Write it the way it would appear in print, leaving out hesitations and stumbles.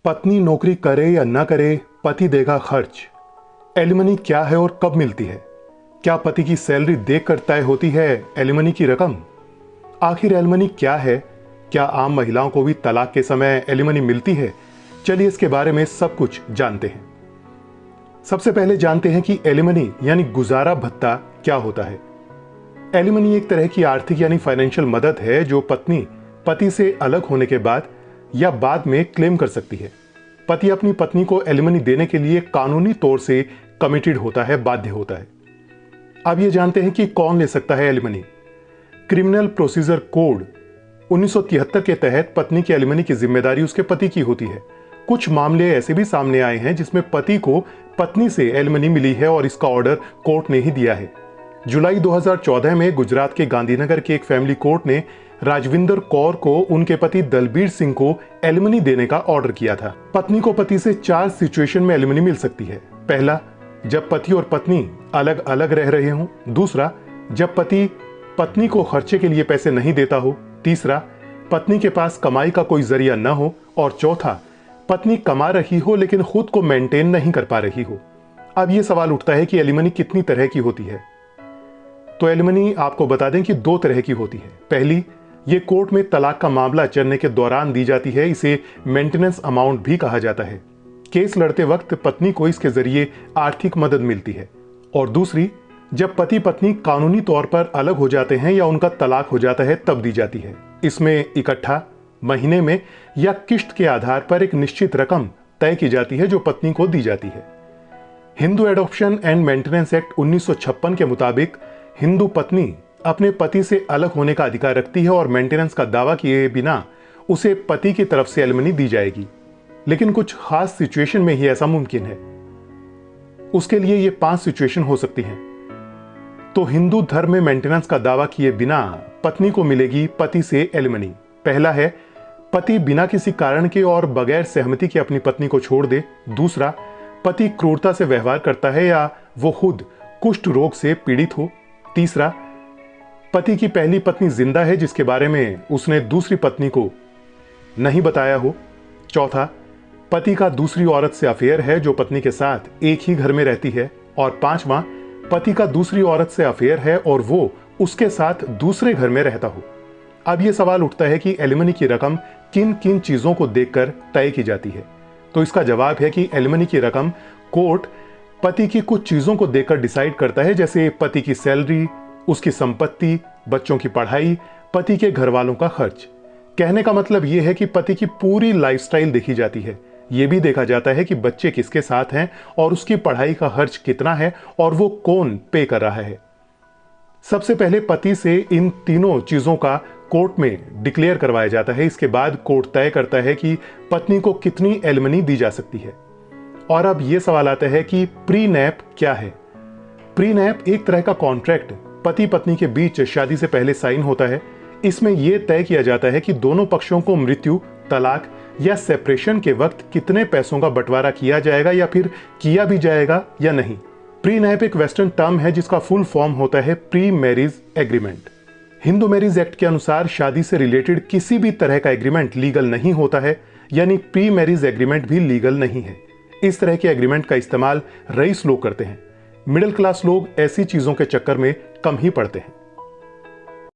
पत्नी नौकरी करे या न करे, पति देगा खर्च। एलिमनी क्या है और कब मिलती है? क्या पति की सैलरी देखकर तय होती है एलिमनी की रकम? आखिर एलिमनी क्या है? क्या आम महिलाओं को भी तलाक के समय एलिमनी मिलती है? चलिए इसके बारे में सब कुछ जानते हैं। सबसे पहले जानते हैं कि एलिमनी यानी गुजारा भत्ता क्या होता है। एलिमनी एक तरह की आर्थिक यानी फाइनेंशियल मदद है जो पत्नी पति से अलग होने के बाद या बाद में क्लेम कर सकती है। पति अपनी पत्नी को एलिमनी देने के लिए कानूनी तौर से कमिटेड होता है, बाध्य होता है। अब ये जानते हैं कि कौन ले सकता है एलिमनी। क्रिमिनल प्रोसीजर कोड 1973 के तहत पत्नी की एलिमनी की जिम्मेदारी उसके पति की होती है। कुछ मामले ऐसे भी सामने आए हैं जिसमें पति को पत्नी से एलिमनी मिली है और इसका ऑर्डर कोर्ट ने ही दिया है। जुलाई 2014 में गुजरात के गांधीनगर के एक फैमिली कोर्ट ने राजविंदर कौर को उनके पति दलबीर सिंह को एलिमनी देने का ऑर्डर किया था। पत्नी को पति से 4 सिचुएशन में एलिमनी मिल सकती है। पहला, जब पति और पत्नी अलग अलग रह रहे हों। दूसरा, जब पति पत्नी को खर्चे के लिए पैसे नहीं देता हो। तीसरा, पत्नी के पास कमाई का कोई जरिया न हो। और चौथा, पत्नी कमा रही हो लेकिन खुद को मेंटेन नहीं कर पा रही हो। अब यह सवाल उठता है कि एलिमनी कितनी तरह की होती है। तो एलिमनी आपको बता दें कि 2 तरह की होती है। पहली, ये कोर्ट में तलाक का मामला चलने के दौरान दी जाती है। इसे मेंटेनेंस अमाउंट भी कहा जाता है। केस लड़ते वक्त पत्नी को इसके जरिए आर्थिक मदद मिलती है। और दूसरी, जब पति पत्नी कानूनी तौर पर अलग हो जाते हैं या उनका तलाक हो जाता है तब दी जाती है। इसमें इकट्ठा, महीने में या किश्त के आधार पर एक निश्चित रकम तय की जाती है जो पत्नी को दी जाती है। Hindu adoption and maintenance act 1956 के मुताबिक हिंदू पत्नी अपने पति से अलग होने का अधिकार रखती है और मेंटेनेंस का दावा किए बिना उसे पति की तरफ से एलिमनी दी जाएगी। लेकिन कुछ खास सिचुएशन में ही ऐसा मुमकिन है। उसके लिए ये 5 सिचुएशन हो सकती हैं। तो हिंदू धर्म में मेंटेनेंस का दावा किए बिना पत्नी को मिलेगी पति से एलिमनी। पहला है, पति बिना किसी कारण के और बगैर सहमति के अपनी पत्नी को छोड़ दे। दूसरा, पति क्रूरता से व्यवहार करता है या वो खुद कुष्ठ रोग से पीड़ित हो। तीसरा, पति की पहली पत्नी जिंदा है जिसके बारे में उसने दूसरी पत्नी को नहीं बताया हो। चौथा, पति का दूसरी औरत से अफेयर है जो पत्नी के साथ एक ही घर में रहती है। और 5वां, पति का दूसरी औरत से अफेयर है और वो उसके साथ दूसरे घर में रहता हो। अब यह सवाल उठता है कि एलिमनी की रकम किन किन चीजों को देखकर तय की जाती है। तो इसका जवाब है कि एलिमनी की रकम कोर्ट पति की कुछ चीजों को देखकर डिसाइड करता है, जैसे पति की सैलरी, उसकी संपत्ति, बच्चों की पढ़ाई, पति के घर वालों का खर्च। कहने का मतलब यह है कि पति की पूरी लाइफस्टाइल देखी जाती है। यह भी देखा जाता है कि बच्चे किसके साथ हैं और उसकी पढ़ाई का खर्च कितना है और वो कौन पे कर रहा है। सबसे पहले पति से इन तीनों चीजों का कोर्ट में डिक्लेयर करवाया जाता है। इसके बाद कोर्ट तय करता है कि पत्नी को कितनी एलिमनी दी जा सकती है। और अब यह सवाल आता है कि प्री नैप क्या है। प्री नैप एक तरह का कॉन्ट्रैक्ट पति पत्नी के बीच शादी से पहले साइन होता है। इसमें यह तय किया जाता है कि दोनों पक्षों को मृत्यु, तलाक या सेपरेशन के वक्त कितने पैसों का बंटवारा किया जाएगा या फिर किया भी जाएगा या नहीं। प्री नैप एक वेस्टर्न टर्म है जिसका फुल फॉर्म होता है pre marriage agreement. Hindu marriage act के अनुसार शादी से रिलेटेड किसी भी तरह का एग्रीमेंट लीगल नहीं होता है, यानी प्री मैरिज एग्रीमेंट भी लीगल नहीं है। इस तरह के एग्रीमेंट का इस्तेमाल रईस लोग करते हैं। मिडिल क्लास लोग ऐसी चीजों के चक्कर में कम ही पड़ते हैं।